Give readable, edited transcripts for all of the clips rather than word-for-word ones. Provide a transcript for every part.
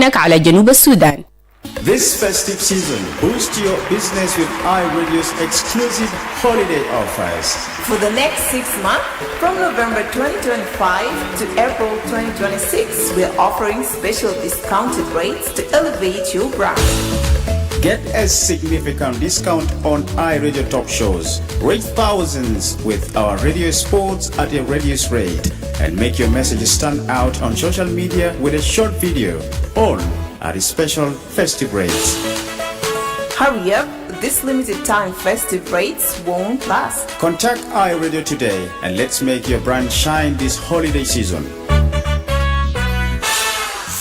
هناك على جنوب السودان. This festive season, boost your business with iRadio's exclusive holiday offers. For the next 6 months, from November 2025 to April 2026, we're offering special discounted rates to elevate your brand. Get a significant discount on iRadio Top shows. Rate thousands with our radio sports at a reduced rate. And make your messages stand out on social media with a short video. All at special festive rates. Hurry up, this limited time festive rates won't last. Contact iRadio today and let's make your brand shine this holiday season.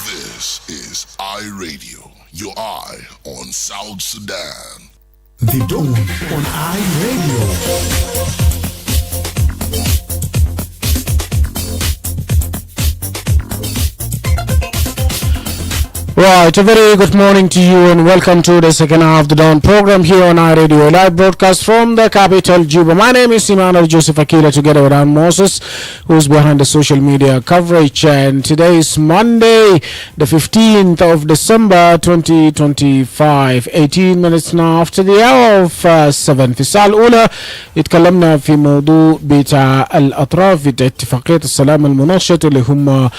This is iRadio, your eye on South Sudan. The Dawn on iRadio. Right, a very good morning to you and welcome to the second half of the Dawn program here on iRadio, a live broadcast from the capital, Juba. My name is Emmanuel J, Akile, together with Ann Moses, who's behind the social media coverage. And today is Monday, the 15th of December, 2025, 18 minutes now after the hour of 7. في الساعة الأولى اتكلمنا في موضوع بتاع الأطراف بتاع اتفاقية السلام المنشط اللي هم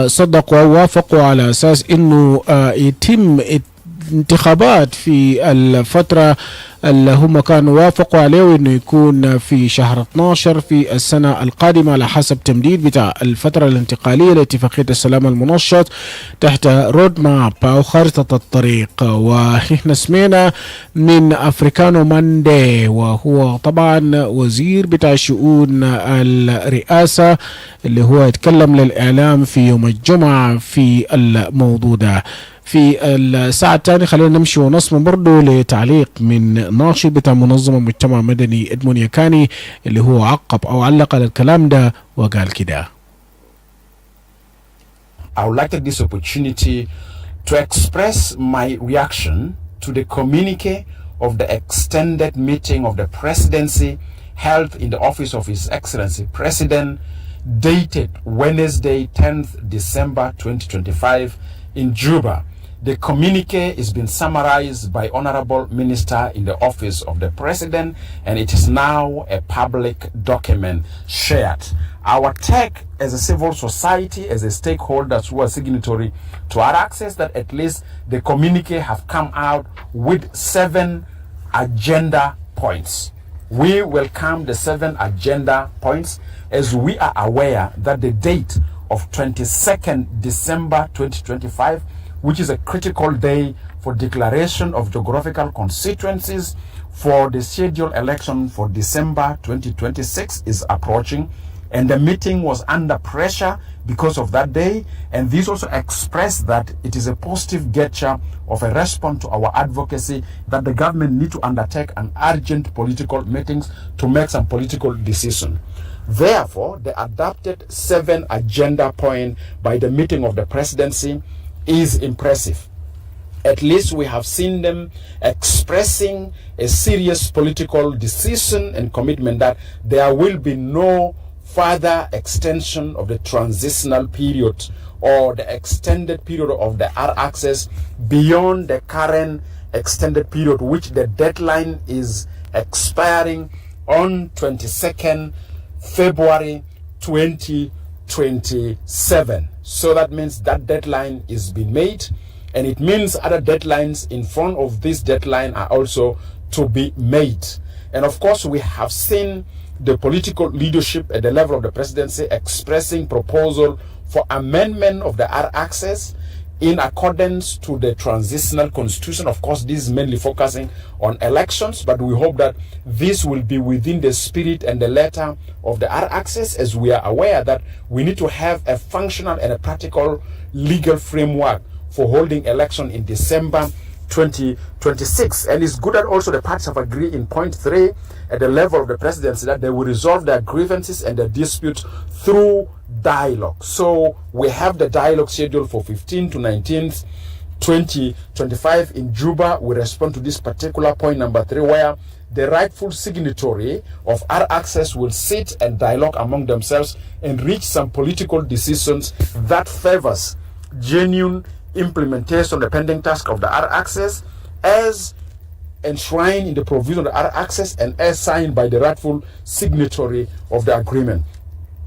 صدقوا ووافقوا على أساس إنه يتم انتخابات في الفترة اللي هم كانوا وافقوا عليه انه يكون في شهر 12 في السنة القادمة على حسب تمديد بتاع الفترة الانتقالية لاتفاقية السلام المنشط تحت رود ماب او خارطة الطريق. واحنا سمعنا من افريكانو ماندي وهو طبعا وزير بتاع شؤون الرئاسة اللي هو يتكلم للإعلام في يوم الجمعة في الموضوع ده. في الساعة الثانية خلينا نمشي ونصم برضو لتعليق من ناشط بتاع منظمة مجتمع مدني إدمون يكاني اللي هو عقب أو علق على الكلام ده وقال كده. I would like to take this opportunity to express my reaction to the communique of the extended meeting of the presidency held in the office of His Excellency President dated Wednesday 10th December 2025 in Juba. The communique is being summarized by Honorable Minister in the Office of the President, and it is now a public document shared. Our take as a civil society, as a stakeholders who are signatory to our access, that at least the communique have come out with 7 agenda points. We welcome the 7 agenda points as we are aware that the date of 22nd December 2025, which is a critical day for declaration of geographical constituencies for the scheduled election for December 2026 is approaching, and the meeting was under pressure because of that day, and this also expressed that it is a positive gesture of a response to our advocacy that the government need to undertake an urgent political meetings to make some political decision. Therefore, the adopted 7 agenda point by the meeting of the presidency is impressive. At least we have seen them expressing a serious political decision and commitment that there will be no further extension of the transitional period or the extended period of the R access beyond the current extended period, which the deadline is expiring on 22nd February 2027. So that means that deadline is being made, and it means other deadlines in front of this deadline are also to be made. And of course, we have seen the political leadership at the level of the presidency expressing proposal for amendment of the R access in accordance to the transitional constitution. Of course, this is mainly focusing on elections, but we hope that this will be within the spirit and the letter of the R access, as we are aware that we need to have a functional and a practical legal framework for holding election in December 2026. And it's good that also the parties have agreed in point 3 at the level of the presidency that they will resolve their grievances and their disputes through dialogue. So we have the dialogue scheduled for 15th to 19th 2025 in Juba. We respond to this particular point number 3, where the rightful signatory of our access will sit and dialogue among themselves and reach some political decisions that favors genuine implementation of the pending task of the R-Access as enshrined in the provision of the R-Access and as signed by the rightful signatory of the agreement.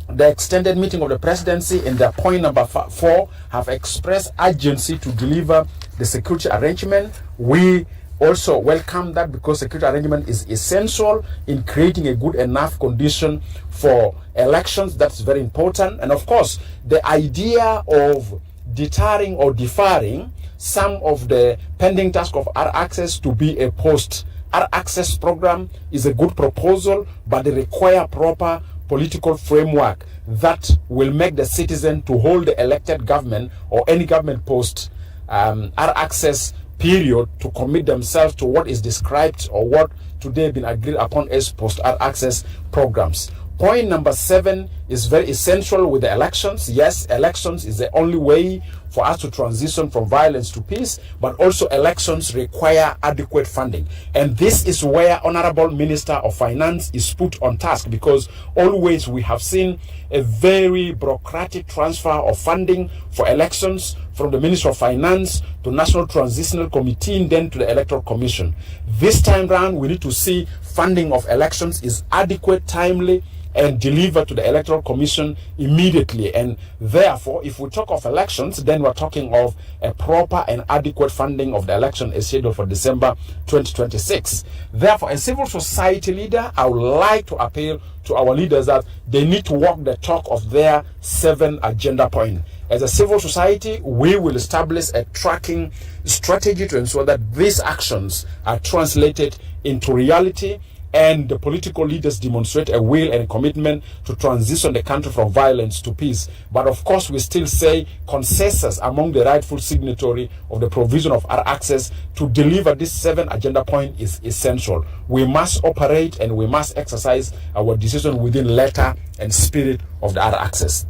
The extended meeting of the presidency in their point number 4 have expressed urgency to deliver the security arrangement. We also welcome that because security arrangement is essential in creating a good enough condition for elections. That's very important. And of course, the idea of deterring or deferring some of the pending task of R-Access to be a post R-Access program is a good proposal, but they require proper political framework that will make the citizen to hold the elected government or any government post R-Access period to commit themselves to what is described or what today been agreed upon as post R-Access programs. Point number 7 is very essential with the elections. Yes, elections is the only way for us to transition from violence to peace, but also elections require adequate funding. And this is where Honorable Minister of Finance is put on task, because always we have seen a very bureaucratic transfer of funding for elections from the Ministry of Finance to National Transitional Committee and then to the Electoral Commission. This time round, we need to see funding of elections is adequate, timely, and delivered to the Electoral Commission immediately. And therefore, if we talk of elections, then we're talking of a proper and adequate funding of the election as scheduled for December 2026. Therefore, as civil society leader, I would like to appeal to our leaders that they need to walk the talk of their 7 agenda points. As a civil society, we will establish a tracking strategy to ensure that these actions are translated into reality, and the political leaders demonstrate a will and commitment to transition the country from violence to peace. But of course, we still say consensus among the rightful signatory of the provision of our access to deliver this 7 agenda point is essential. We must operate and we must exercise our decision within letter and spirit of the our access.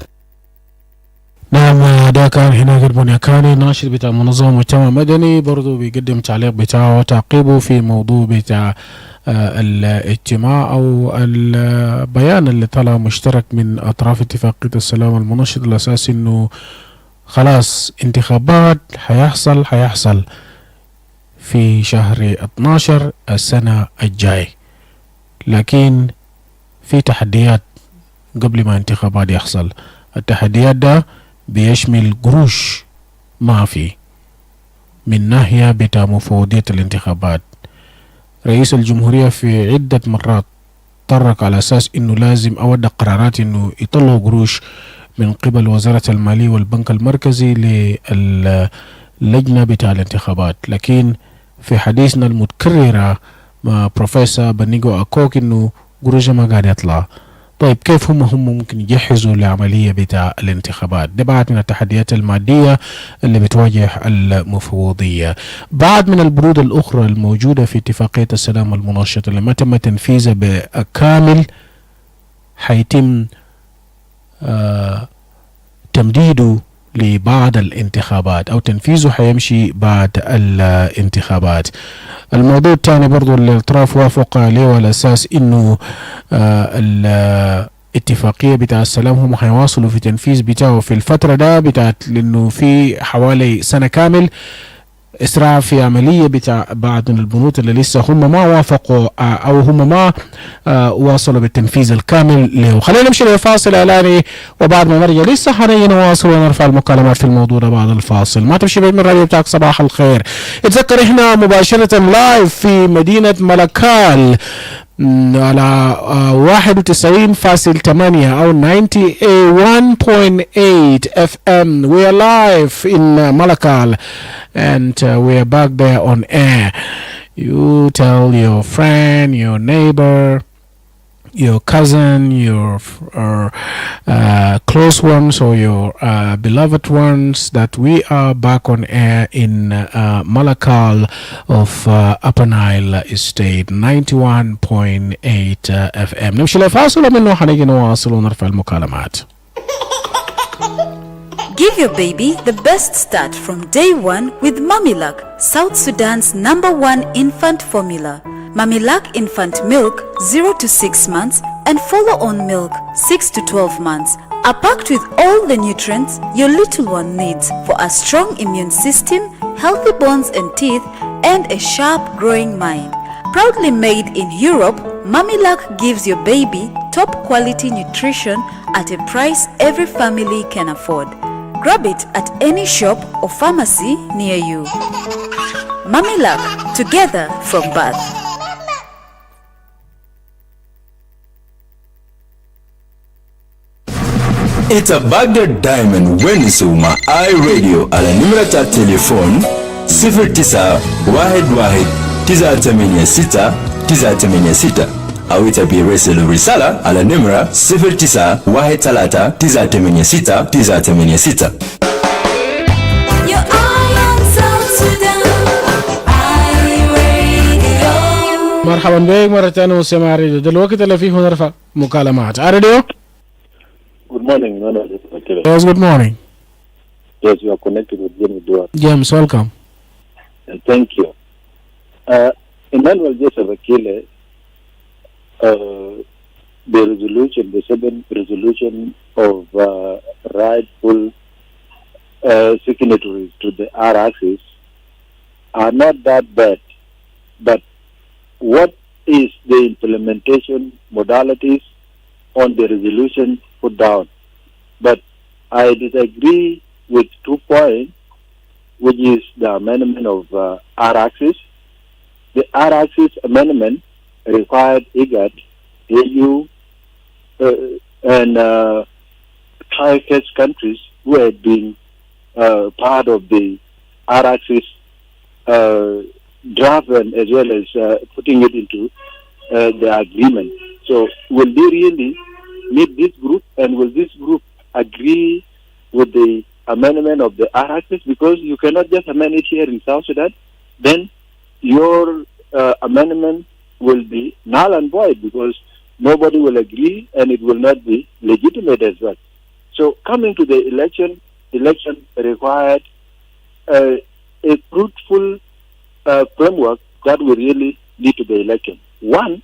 نعم، ده كان هنا قربون كان ناشر بتاع منظمة مجتمع مدني برضو بيقدم تعليق بتاعه وتعقيبه في موضوع بتاع الاجتماع أو البيان اللي طلع مشترك من أطراف اتفاقية السلام المنشط الأساسي إنه خلاص انتخابات حيحصل في شهر 12 السنة الجاي، لكن في تحديات قبل ما انتخابات يحصل. التحديات ده بيشمل قروش ما في من ناحية بتاع مفوضية الانتخابات. رئيس الجمهورية في عدة مرات طرق على أساس إنه لازم أودع قرارات إنه يطلعوا قروش من قبل وزارة المالية والبنك المركزي للجنة بتاع الانتخابات، لكن في حديثنا المتكررة مع بروفيسور بنيجو أكوك إنه قروش ما قاعد يطلع. طيب كيف هم ممكن يجهزوا لعملية بتاع الانتخابات؟ ده بعد من التحديات المادية اللي بتواجه المفوضية. بعد من البنود الأخرى الموجودة في اتفاقية السلام المنشط اللي ما تم تنفيذها بكامل حيتم تمديده لبعض الانتخابات أو تنفيذه حيمشي بعد الانتخابات. الموضوع الثاني برضو اللي الأطراف وافق عليه على أساس إنه الاتفاقية بتاع السلام هم حيواصلوا في تنفيذ بتاعه في الفترة ده بتاعت، لأنه في حوالي سنة كامل إسراع في عملية بتاع بعض من البنود اللي لسه هم ما وافقوا أو هم ما واصلوا بالتنفيذ الكامل له. خلينا نمشي لفاصل إعلاني وبعد ما نرجع لسه حنيجي نواصل ونرفع المكالمات في الموضوع ده بعد الفاصل. ما تمشي بعيد من الراديو بتاعك. صباح الخير. اتذكر احنا مباشرة لايف في مدينة ملكال على 91.8 أو 91.8 FM. We are live in Malakal and we are back there on air. You tell your friend, your neighbor, your cousin, your close ones or your beloved ones that we are back on air in Malakal of Upper Nile Estate 91.8 FM. نمشي لفاصل ومنه حنيجي نواصل ونرفع المكالمات. Give your baby the best start from day one with Mamilak, South Sudan's #1 infant formula. Mamilak infant milk 0 to 6 months and follow-on milk 6 to 12 months are packed with all the nutrients your little one needs for a strong immune system, healthy bones and teeth, and a sharp growing mind. Proudly made in Europe, Mamilac gives your baby top quality nutrition at a price every family can afford. Grab it at any shop or pharmacy near you. Mamilac, together from birth. It's a Baghdad Diamond Wenisuma iRadio على نمرة التليفون 0911-986-986 أو تبيرسل رسالة على نمرة 0913-986-986. مرحبا بك مرة ثانية وسمع راديو. دلوقتي اللي فيه نرفع مكالمات راديو. Good morning, Emmanuel J. Yes, good morning. Yes, you are connected with James Duarte. James, welcome. Thank you. Emmanuel J. Akile, the resolution, the seventh resolution of rightful signatories to the R-axis are not that bad, but what is the implementation modalities on the resolution put down? But I disagree with 2 points, which is the amendment of R-axis. The R-axis amendment required IGAD, AU, and Tri-Case countries who had been part of the R-axis draft and as well as putting it into the agreement. So will they really meet this group, and will this group agree with the amendment of the R-axis? Because you cannot just amend it here in South Sudan, then your amendment will be null and void because nobody will agree and it will not be legitimate as well. So coming to the election required a fruitful framework that will really lead to the election. One,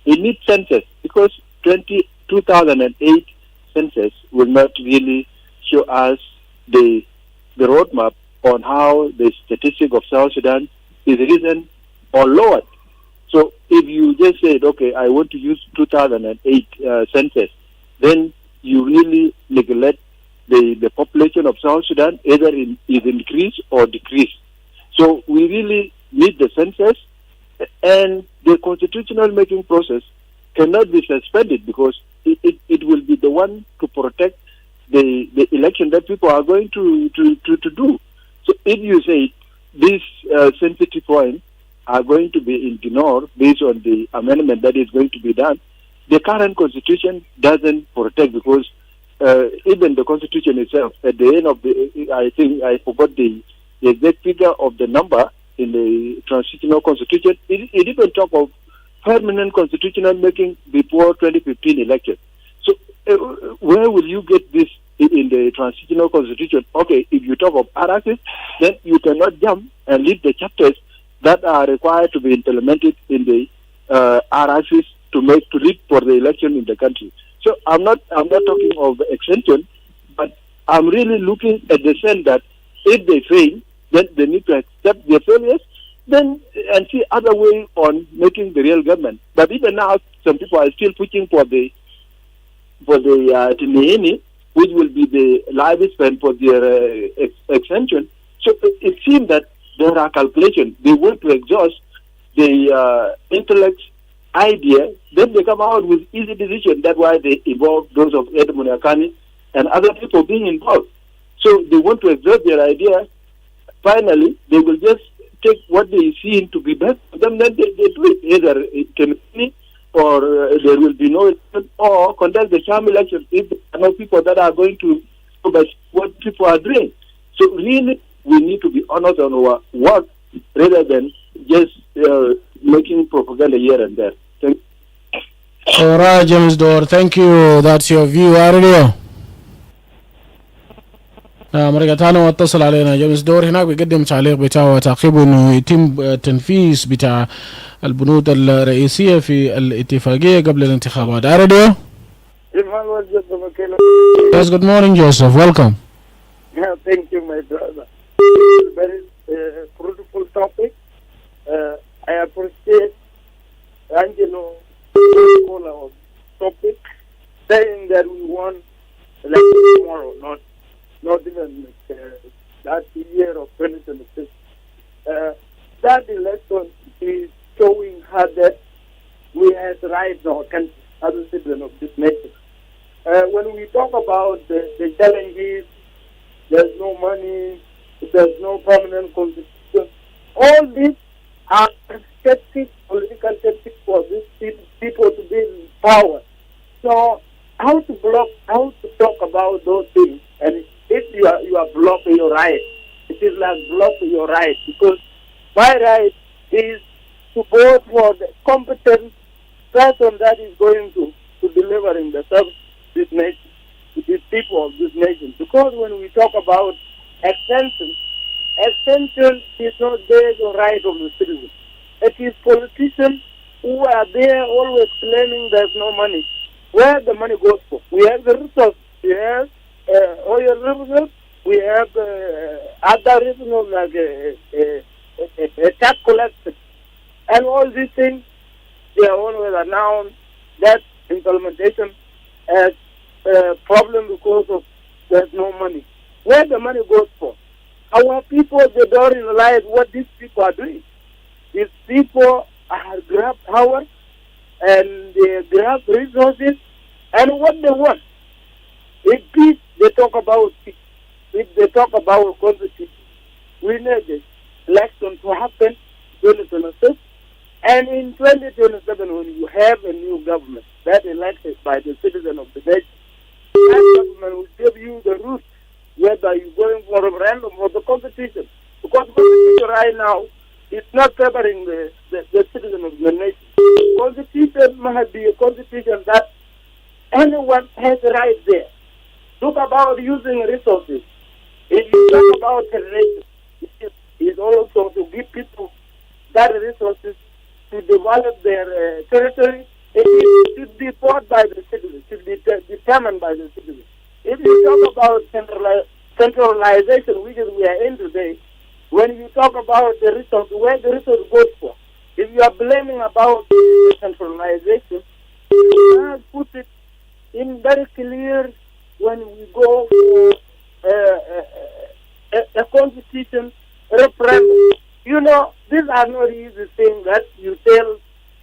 it needs census because 2008 census will not really show us the roadmap on how the statistic of South Sudan is risen or lowered. So if you just said, okay, I want to use 2008 census, then you really neglect the population of South Sudan, either is increased or decreased. So we really need the census, and the constitutional making process cannot be suspended because it will be the one to protect the election that people are going to do. So if you say these sensitive points are going to be ignored based on the amendment that is going to be done, the current constitution doesn't protect because even the constitution itself, at the end of I think I forgot the exact figure of the number in the transitional constitution, it even talk of permanent constitutional making before 2015 election. So where will you get this in the transitional constitution? Okay, if you talk of R-axis, then you cannot jump and leave the chapters that are required to be implemented in the R-axis to lead for the election in the country. So I'm not talking of the extension, but I'm really looking at the sense that if they fail, then they need to accept their failures, then and see other way on making the real government. But even now, some people are still pushing for the Tinini, which will be the lifespan for their extension. So it seems that there are calculations. They want to exhaust the intellect idea, then they come out with easy decision. That's why they involve those of Edmund Akane and other people being involved. So they want to exhaust their idea. Finally, they will just take what they see to be best for them, then they do it. Either it can be, or there will be no election, or conduct the sham election if there are no people that are going to do what people are doing. So really, we need to be honest on our work rather than just making propaganda here and there. Thank you. All right, James Dor, thank you. That's your view. Radio. مرة ثانية واتصل علينا جيمس دور هناك بيقدم تعليق بتاعه وتعقيب انه يتم التنفيذ بتاع البنود الرئيسية في الاتفاقية قبل الانتخابات. راديو Emmanuel J from Akile. Yes, good morning, Joseph. Welcome. Yeah, thank you, my brother. This is a very fruitful topic. I appreciate Angelo call our topic, saying that we want election tomorrow, not even that year of 2026. That election is showing how that we have rights in our country as a citizen of this nation. When we talk about the challenges, there's no money, there's no permanent constitution. All these are political tactics for these people to be in power. So how to talk about those things? And if you are blocking your right, it is like blocking your right, because my right is to vote for the competent person that is going to deliver in the service of this nation, to these people of this nation. Because when we talk about extension is not based on right of the citizen. It is politicians who are there always claiming there's no money. Where the money goes for? We have the resources. We have oil reserves. We have other resources like tax collection. And all these things, they are always announced that implementation as a problem because of there's no money. Where the money goes for? Our people, they don't realize what these people are doing. These people are grab power and they grab resources, and what they want. If peace, they talk about peace. If they talk about constitution, we need the election to happen 2026, and in 2027 when you have a new government that elected by the citizen of the nation, that government will give you the route whether you're going for a referendum or the competition. Because competition right now is not favoring the citizen of the nation. Constitution must be a constitution that anyone has a right there. Look about using resources. If you talk about federation, it is also to give people that resources to develop their territory. It should be fought by the citizens, should be determined by the citizens. If you talk about centralization, which is we are in today, when you talk about the resource, where the resource goes for, if you are blaming about the centralization, you must put it in very clear when we go for a constitution referendum. You know, these are not easy things that you tell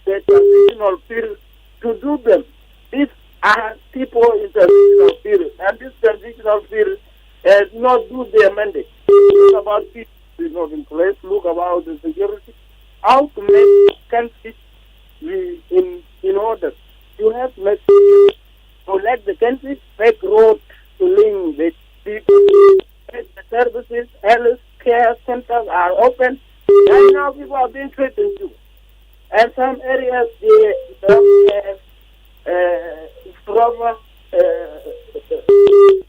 the transitional period to do them. These are people in transitional period, and this transitional period has not do their mandate. Look about peace is not in place. Look about the security. How to make country in order. You have to make to let the country make roads to link the people. The services, health care centers are open, and now people are being treated too. And some areas they don't have proper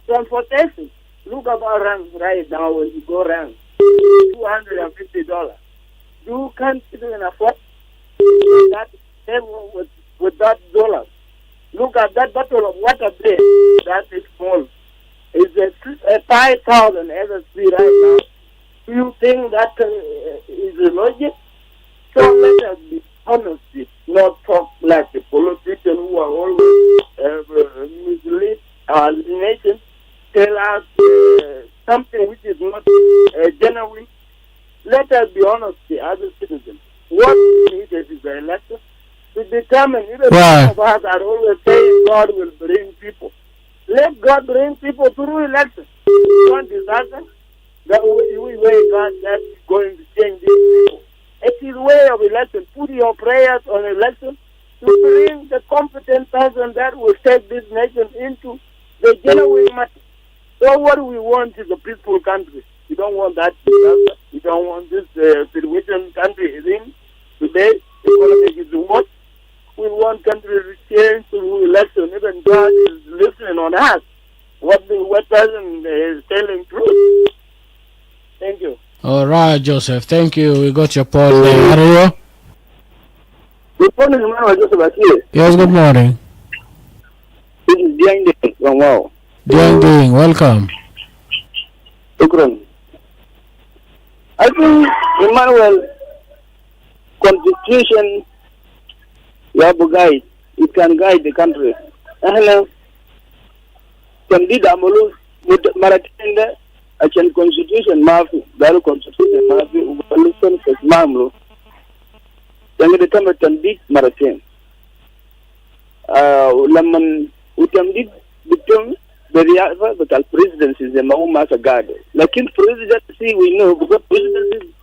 transportation. Look about ranks right now when you go around. $250. You can't even afford that with that dollar. Look at that bottle of water there. That is small. It's a 5,000 SSP right now. Do you think that is a logic? So let us be honest, not talk like the politicians who are always mislead our nation, tell us something which is not genuine. Let us be honest as a citizen. What we need is the election to determine. Even some of us are always saying God will bring people. Let God bring people through election. One disaster, that we way God that is going to change these people. It is way of election. Put your prayers on election to bring the competent person that will take this nation into the genuine matter. So what we want is a peaceful country. We don't want that disaster. We don't want this situation country is in today. Economic is worse. We want country to change through election. Even God is listening on us. What person is telling truth. Thank you. All right, Joseph. Thank you. We got your point there. How are you? Good morning, Emmanuel J. Yes, good morning. This is Diang from Wow. Ding, welcome. Shukran. I think Emmanuel Constitution you have a guide. It can guide the country. Can lead Amolu with Maratenda a constitution Mafi, Daru Constitution Mafi, Ubaluson says Mamlo. Then the time can lead Maratin. Lemon Utamdi become the real presidency is a Mahumasa Gade. Like in presidency, we know because presidency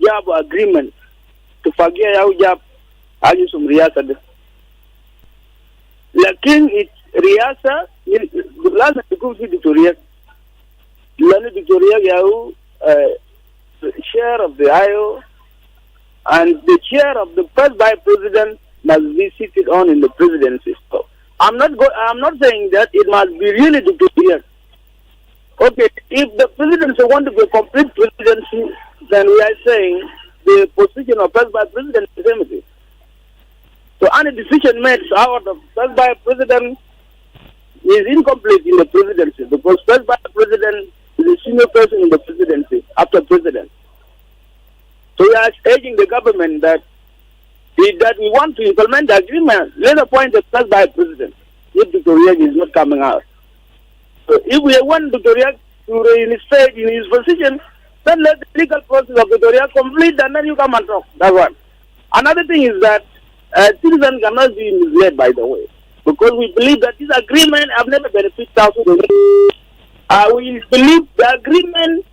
job agreement to forget our job. Ajusum Riasa. Lakin it Riasa, the last of the Kufi Victoria, Lani Victoria Yau, chair of the IO, and the chair of the first vice president must be seated on in the presidency. So I'm not saying that it must be really Victoria. Okay, if the presidency want to be a complete presidency, then we are saying the position of first vice president is empty. So any decision made out of first vice president is incomplete in the presidency because first vice president is a senior person in the presidency after president. So we are urging the government that we want to implement the agreement. Let us appoint the first vice president if Victoria is not coming out. So if we want Victoria to reinstate in his position, then let the legal process of Victoria complete and then you come and talk. That's one. Another thing is that citizens cannot be misled, by the way, because we believe that this agreement have never benefited thousands of we believe the agreement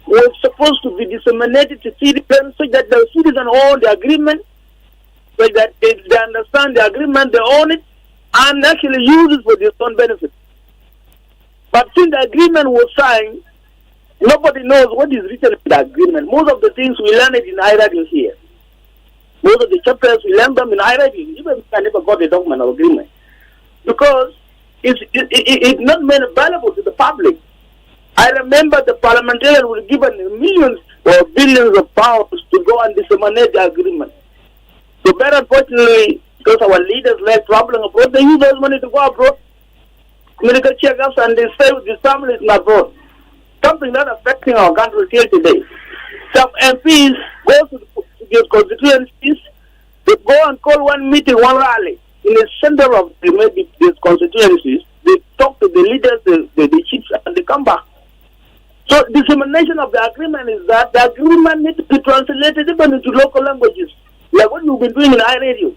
was supposed to be disseminated to citizens so that the citizens own the agreement, so that they understand the agreement, they own it, and actually use it for their own benefit. But since the agreement was signed, nobody knows what is written in the agreement. Most of the things we learn it in writing here. Most of the chapters we learn them in writing. Even if I never got a document of agreement, because it's not made available to the public. I remember the parliamentarians were given millions or billions of pounds to go and disseminate the agreement. So very unfortunately, because our leaders like traveling abroad, they use those money to go abroad, medical checkups, and they stay with their families in abroad. Something that affecting our country till today. Some MPs go to their constituencies, they go and call one meeting, one rally in the center of these constituencies. They talk to the leaders, the chiefs, and they come back. So dissemination of the agreement is that the agreement needs to be translated even into local languages, like what you've been doing in iRadio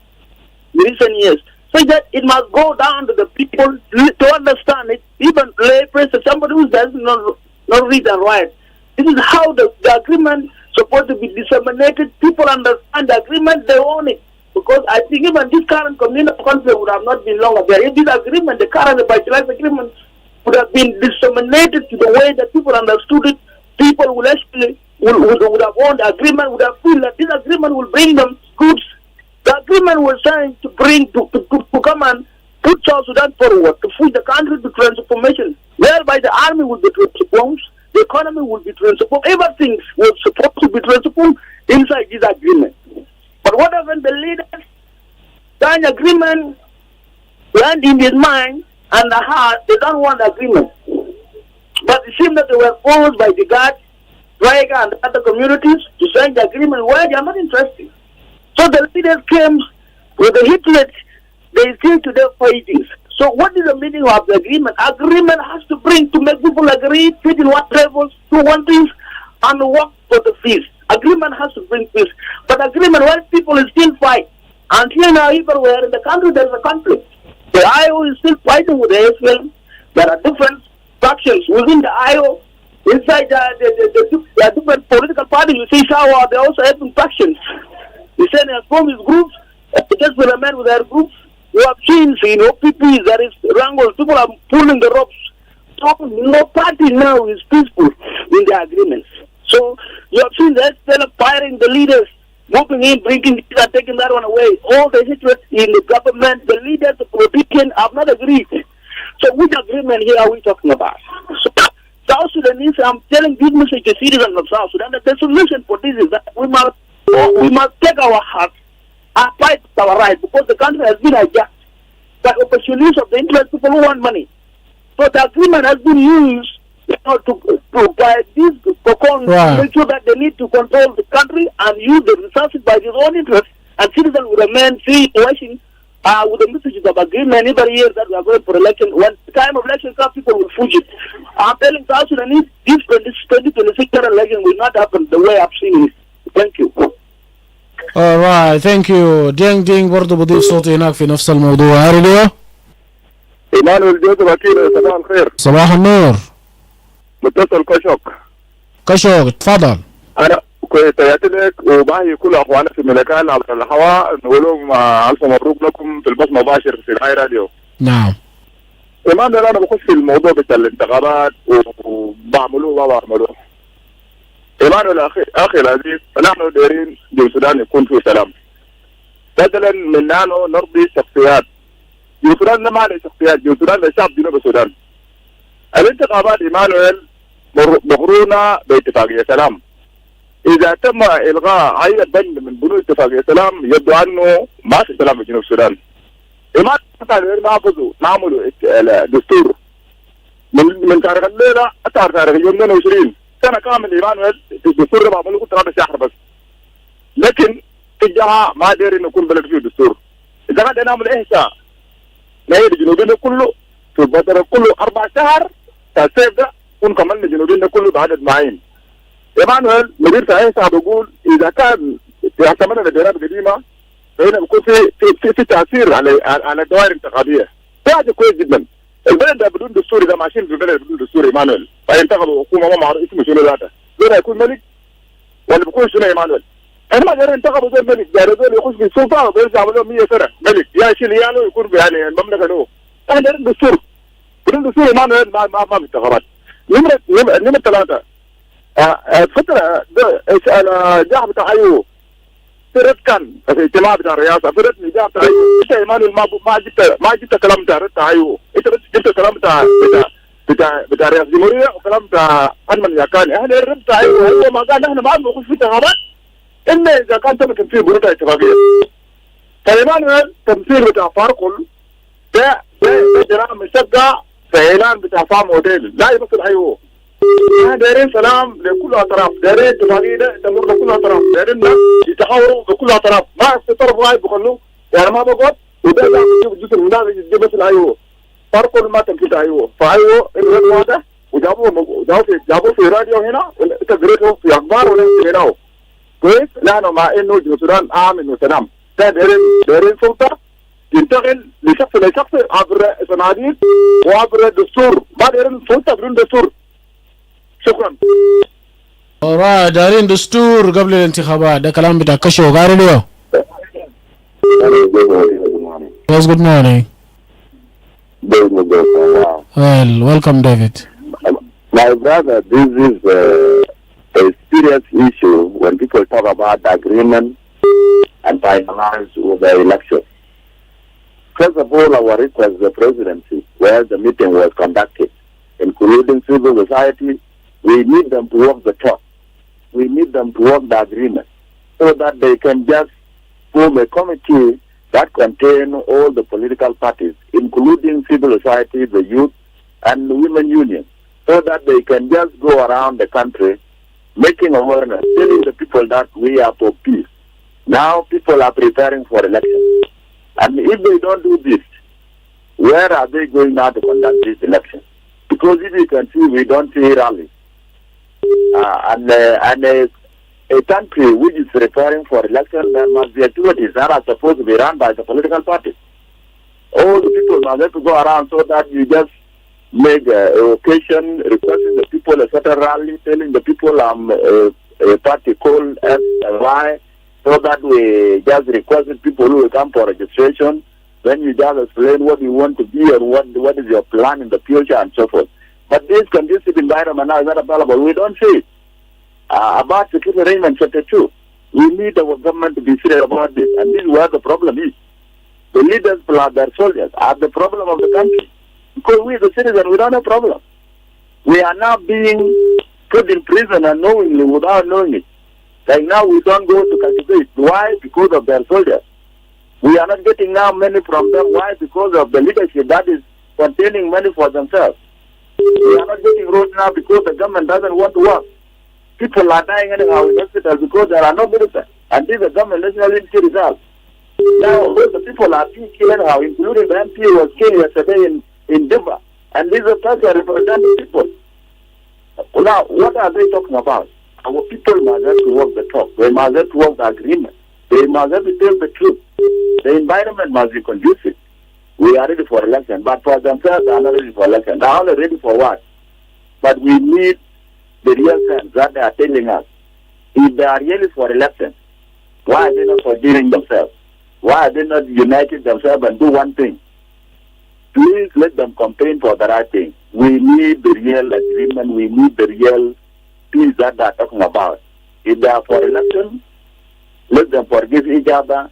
in recent years, so that it must go down to the people to understand it, even lay person, somebody who does not read and write. This is how the agreement is supposed to be disseminated. People understand the agreement, they own it. Because I think even this current communal conflict would have not been long ago. If this agreement, the current bilateral agreement, would have been disseminated to the way that people understood it, people would actually would have won the agreement, would have feel that this agreement will bring them goods. The agreement was signed to bring to come and put South Sudan forward, to push the country to transformation, whereby the army will be transformed, the economy will be transformed, everything was supposed to be transformed inside this agreement. But what happened? The leaders signed agreement, and in his mind and the heart, they don't want agreement. But it seems that they were forced by the guards, Draga, and other communities to sign the agreement where they are not interested. So the leaders came with the Hitler, they still today fighting. So what is the meaning of the agreement? Agreement has to bring to make people agree, sit in one tables, do one thing, and work for the peace. Agreement has to bring peace. But agreement, while people still fight, until now, everywhere in the country there is a conflict. The IO is still fighting with the AFL. There are different factions within the IO. Inside the different political parties, you see how they also having factions. You say they form his groups, they just will remain with their groups. You have seen, PPs, there is wrangles, people are pulling the ropes. So no party now is peaceful in the agreements. So you have seen that instead of firing the leaders, moving in, bringing this and taking that one away. All the hatred in the government, the leaders, the politicians have not agreed. So which agreement here are we talking about? So South Sudanese, I'm telling this message to citizens of South Sudan that the solution for this is that we must take our heart and fight for our right, because the country has been hijacked. by opportunities of the interest people who want money. So the agreement has been used to by these cocons to make sure that they need to control the country and use the resources by their own interest, and citizens will remain free watching with the messages of agreement every year that we are going for election. When the time of election comes, people will fuji. I'm telling South Sudanese, this 2026 election will not happen the way I've seen it. Thank you. All right, thank you. دينج برضه بضيف صوتي هناك في نفس الموضوع. أريدو إيمانويل جوزيف أكيله، صباح الخير. صباح النور. متصل كشوك تفضل. أنا كنت لك وباقي كل أخواننا في ملكان على الهواء نقول لهم ألف مبروك لكم في البث مباشر في الآي راديو. نعم. إيمانويل أنا بخش في الموضوع بتاع الانتخابات وبعملوه وما بعملوه. إيمانويل أخي العزيز، نحن دايرين جنوب السودان يكون فيه سلام. بدلا من نحن نرضي شخصيات. جنوب السودان ما عليه شخصيات، جنوب السودان لشعب جنوب السودان. الانتخابات إيمانويل مقرونة باتفاقية سلام. إذا تم إلغاء أي بند من بنود اتفاقية سلام يبدو أنه ما في سلام في جنوب السودان. إيمانويل نعملوا دستور من تاريخ الليلة حتى تاريخ اليوم 22 سنة كامل. إيمانويل الدستور ده بعمله كنت 3 شهر بس، لكن في الجهة ما دايرين نكون بلد فيه دستور. إذا قد نعمل إحساء نهيد جنوبنا كله في البدر كله 4 شهر الصيف ده كون كملنا جنوبنا كله بعدد معين. إيمانويل مدير إحساء بيقول إذا كان يعتمد الدائرات القديمة فهنا بيكون في تأثير على الدوائر الانتخابية. ده حاجة كويس جدا. البلد ده بدون دستور، إذا ماشيين في البلد بدون دستور إيمانويل فينتخبوا حكومة ما معروف اسمه شنو ذاته، ده يكون ملك ولا بيكون شنو إيمانويل؟ أنا ما قادر ينتخبوا زي الملك، قادر يخش في السلطة ويرجع لهم 100 سنة ملك، يا يشيل عياله يكون يعني المملكة له. احنا دايرين دستور، بدون دستور إيمانويل ما في انتخابات. نمرة 3 الفترة الجاه بتاع أيوه فرد كان في اجتماع بتاع الرئاسة، فرد الجاه بتاع أيوه. أنت إيمانويل ما جبت كلام بتاع رد أيوه، أنت بس جبت كلام بتاع رئاسة الجمهورية وكلام بتاع أنمن ياكاني. احنا الرد بتاع أيوه هو ما قال نحن ما بنخش في انتخابات إلا إذا كان تم تمثيل بنود اتفاقية. فإيمانويل تمثيل بتاع فارقل ده جرام مشجع في إعلان بتاع فام أوديل لا يمثل أيوه. احنا دايرين سلام لكل الاطراف، دايرين اتفاقيه ده تمر لكل الاطراف، دايرين يتحاوروا بكل الاطراف، ما في طرف واحد بيخلوه يعني ما بقعد وده يجيب جزء من ده يجيب بس الايوه. فرق ما تمشي ايوه، فايوه الرد هذا وجابوه في راديو هنا تقريته في اخبار ولا هنا كويس. لانه مع انه جنوب السودان امن وسلام، دايرين سلطه ينتقل لشخص لشخص عبر صناديق وعبر دستور، ما دايرين سلطه بدون دستور. شكرا. alright دارين دستور قبل الانتخابات، ده كلام بتاع كشو غير اليوم. Yes, good morning. Well, welcome David. My brother, this is a serious issue when people talk about the agreement and finalize with the election. First of all, our request the presidency where the meeting was conducted, including civil society. We need them to walk the talk. We need them to walk the agreement so that they can just form a committee that contain all the political parties, including civil society, the youth, and the women union, so that they can just go around the country making awareness, telling the people that we are for peace. Now people are preparing for election. And if they don't do this, where are they going now to conduct this election? Because if you can see, we don't see rallies. And a country which is preparing for election, there must be activities that are supposed to be run by the political parties. All the people must have to go around so that you just make a occasion requesting the people a certain rally, telling the people a party called FY, so that we just requesting people who will come for registration. Then you just explain what you want to be and what is your plan in the future and so forth. But this conducive environment now is not available. We don't see it. About security arrangement chapter 2, we need our government to be serious about this. And this is where the problem is. The leaders plus their soldiers are the problem of the country. Because we the citizens, we don't have a problem. We are now being put in prison unknowingly without knowing it. Like now we don't go to cultivate. Why? Because of their soldiers. We are not getting now money from them. Why? Because of the leadership that is containing money for themselves. We are not getting roads now because the government doesn't want to work. People are dying anyhow in hospital because there are no medicine. And this is the government national unity results. Now, all the people are being killed anyhow, including the MP who was killed yesterday in Denver. And these are representing people. Now, what are they talking about? Our people must have to walk the talk. They must have to walk the agreement. They must have to tell the truth. The environment must be conducive. We are ready for election, but for themselves, they are not ready for election. They are only ready for what? But we need the real sense that they are telling us. If they are really for election, why are they not forgiving themselves? Why are they not united themselves and do one thing? Please let them campaign for the right thing. We need the real agreement. We need the real peace that they are talking about. If they are for election, let them forgive each other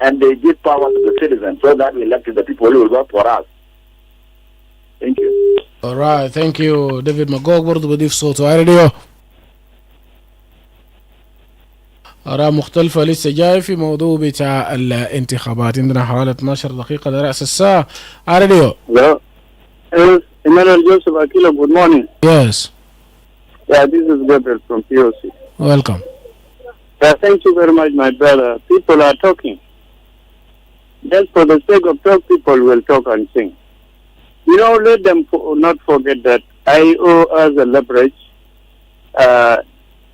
and they give power to the citizens so that we elect the people who will work for us. Thank you. All right, thank you ديفيد ماجوج. برضه بضيف صوته على راديو. آراء مختلفة لسه جاي في موضوع بتاع الانتخابات. عندنا حوالي 12 دقيقة لرأس الساعة على راديو. Hello. Yes, Emmanuel Joseph Akile, good morning. Yes. Yeah, this is Gabriel from POC. Welcome. Yeah, thank you very much, my brother. People are talking. Just for the sake of talk, people will talk and sing. You know, let them not forget that IO has a leverage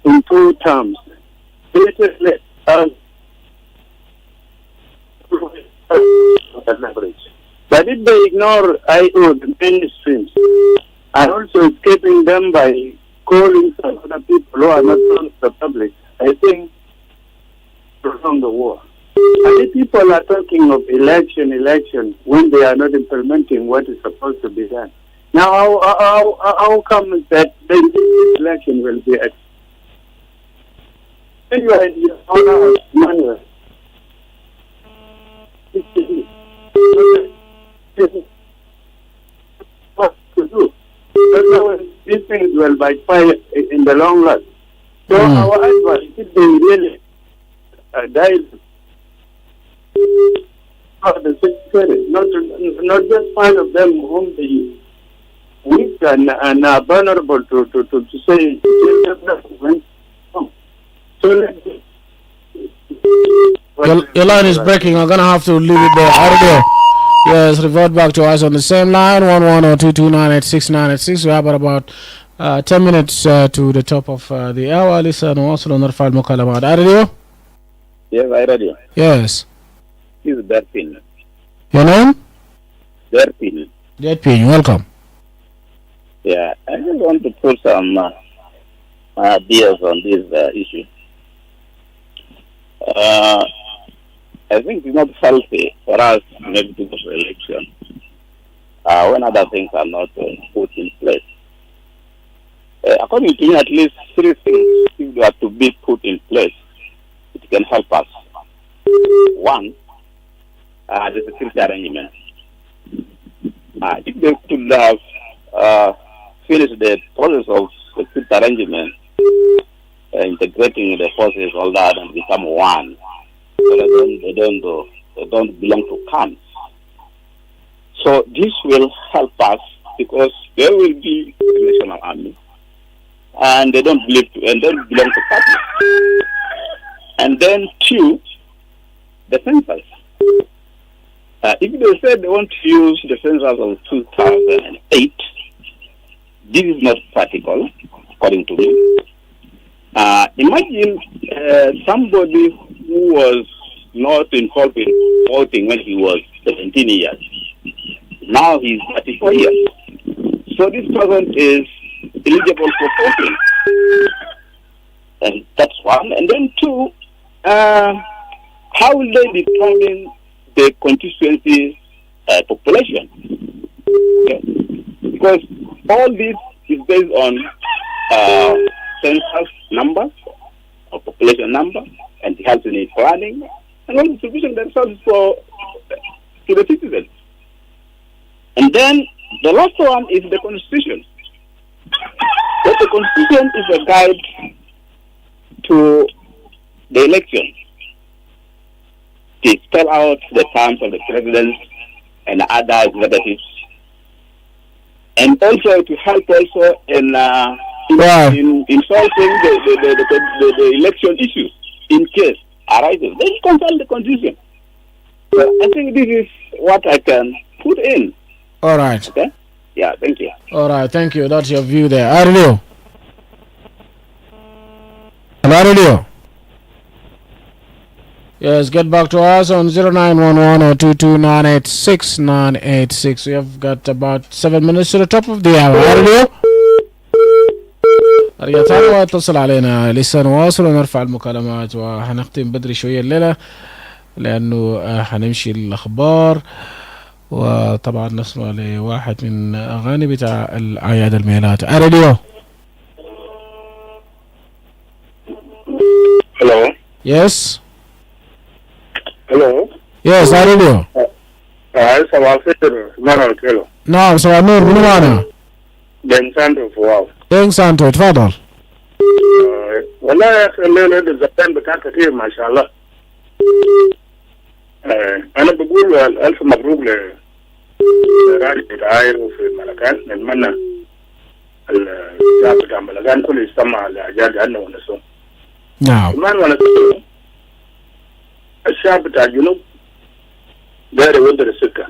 in two terms. Leverage. But if they ignore IO, the mainstreams, and also escaping them by calling some other people who are not from the public, I think prolong the war. And if people are talking of election, when they are not implementing what is supposed to be done. Now, how come is that this election will be anyway, your honor, Emmanuel. What to do? These things will backfire in the long run. So our advice, if they really die, the secretary, not just part of them whom they weak and are vulnerable to say when. So your line is breaking. I'm gonna have to leave it there. Audio. Yes, revert back to us on the same line 11022986986. We have about 10 minutes to the top of the hour. Listen, also on نرفع المكالمات. Radio. Yes, I radio. Yes. This is Derpin. Your name? Derpin. Derpin, welcome. Yeah, I just want to put some ideas on this issue. I think it's not healthy for us maybe to go for election when other things are not put in place. According to me, at least 3 things, if they are to be put in place, it can help us. One, the security arrangement. If they could have finished the process of security arrangement, integrating the forces, all that, and become one, so they don't belong to camps. So this will help us because there will be a national army, and they don't belong to parties. And then 2, the census. If they said they want to use the census of 2008, this is not practical, according to me. Imagine somebody who was not involved in voting when he was 17 years. Now he's 34 years. So this person is eligible for voting. And that's one. And then 2, how will they determine the constituency population? Okay. Because all this is based on census numbers or population number and the health need planning and all distribution themselves to the citizens. And then the last one is the constitution. But the constitution is a guide to the election. It carry out the terms of the president and other executives, and also to help also in solving the election issues in case arises. Then consult the constitution. So I think this is what I can put in. All right. Okay. Yeah. Thank you. All right. Thank you. That's your view there. Aurelio. Aurelio. Yes, get back to us on 0911 or 22986 We have got about 7 minutes to the top of the hour. Aurelio. رجعتنا واتصل علينا لسه نواصل ونرفع المكالمات وحنختم بدري شوية الليلة لأنه حنمشي الأخبار وطبعا نسمع لواحد من أغاني بتاع الأعياد الميلاد. أريديو. Hello. Yes. Hello. Yes, أريديو. صباح الخير. Emmanuel J. نعم صباح النور. منو معنا؟ بن سانتو فواو. بن سانتو تفضل. والله يا أخي الليلة الزبائن بتاعك كثير ما شاء الله. أنا بقول ألف مبروك لراجل بتاعي وفي ملكان نتمنى الشعب بتاع ملكان كله يستمع لأجيال عنا ونسوم. نعم. كمان ونسوم الشعب بتاع الجنوب داير يودر السكة.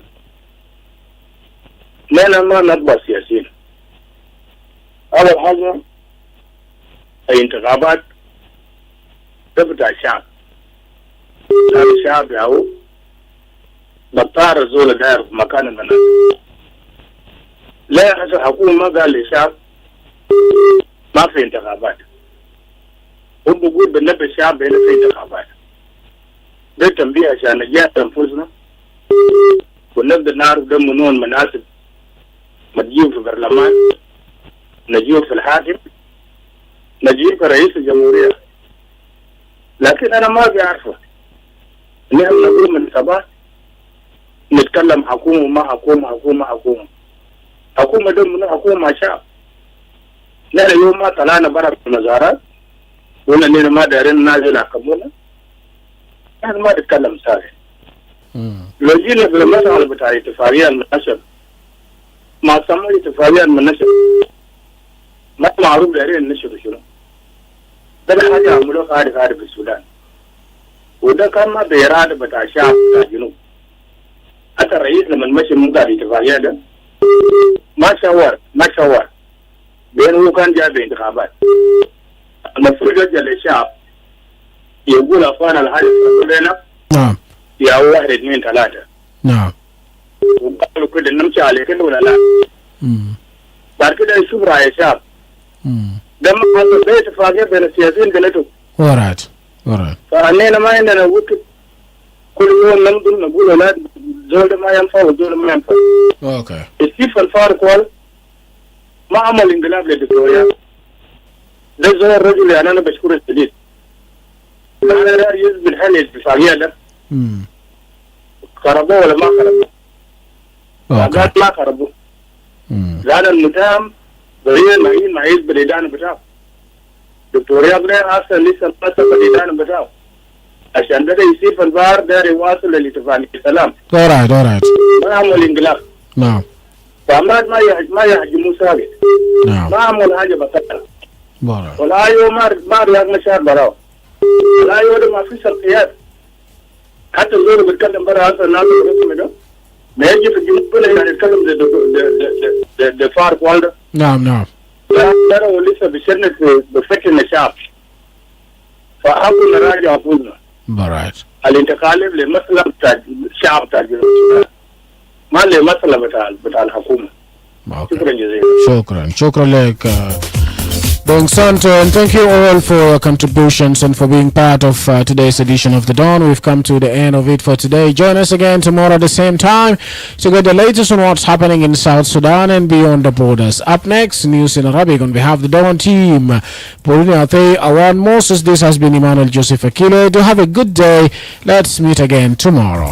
لا ما نتبع سياسيين. أول حاجة الانتخابات تبدأ الشعب. الشعب ياهو بطار الزول داير في مكان المنازل. لا يحصل حكومة ما قال للشعب ما في انتخابات. هم بيقول بنبي الشعب هنا في انتخابات. ده تنبيه عشان نجاح أنفسنا ونقدر نعرف ده منون مناسب نجيب في البرلمان، نجيب في الحاكم، نجيب في رئيس الجمهورية. لكن أنا ما بعرفه. نحن نقول من الصباح نتكلم حكومة ما حكومة حكومة حكومة. حكومة ده من حكومة شعب. نحن اليوم ما طلعنا برا في المزارات ولا ما دايرين نازل حكمونا. نحن ما نتكلم صحيح. لو جينا في المسألة بتاع اتفاقية المنشر ما سموا اتفاقية المنشر ما معروف دايرين النشر شنو. ده حاجة عملوها خارج في السودان. وده كان ما بإرادة بتاع الشعب بتاع الجنوب. حتى الرئيس لما مشي مقابل الاتفاقية ده ما شاور بين هو كان جاي بانتخابات. المفروض يرجع للشعب يقول أخوانا الحاجة لنا. نعم. يا 1 2 3. نعم. وقالوا كده نمشي عليه كده ولا لا. بعد كده يشوف رأي الشعب. ده ما حصل ده اتفاقية بين السياسيين قالته. alright. فأننا ما عندنا وقت كل يوم نمضي نقول لا زول ما ينفع وزول ما ينفع. اوكي. السيف الفارق وال ما عمل انقلاب للدكتوريا. ده زول الرجل يعني أنا بشكره الشديد. أنا لا يثبت حل الاتفاقية ده. خربوه ولا ما خربوه؟ اوكي. ما خربوه. لأن المتهم بريء معيز بالإدانة بتاعه. دكتوريا بلا أصلا لسه ما تبقى الإدانة بتاعه. عشان ده يصير في البار ده يواصل للاتفاقية السلام. alright. ما عمل انقلاب. نعم. فأمات ما يهجموا ساقط. نعم. ما عمل حاجة بطلة. alright. ولا يوم ما رياض مشاهد براو. ولا يوم ما في سلقيات. حتى الزول بيتكلم برا أصلا الناس برسمه ده. ما يجي في الجنوب ولا يعني يتكلم ده فارق والده. نعم. لا ولسه بيشرنك بفكر الشعب. فأحب نراجع أفوزنا. alright. الانتقال لمسألة بتاع الشعب بتاع الجنوب السودان. ما لمسألة بتاع الحكومة. شكرا جزيلا. شكرا لك. Bong Santo, and thank you all for your contributions and for being part of today's edition of The Dawn. We've come to the end of it for today. Join us again tomorrow at the same time to get the latest on what's happening in South Sudan and beyond the borders. Up next, news in Arabic on behalf of the Dawn team. Pauline Awan Moses, this has been Emmanuel Joseph Akile. Do have a good day. Let's meet again tomorrow.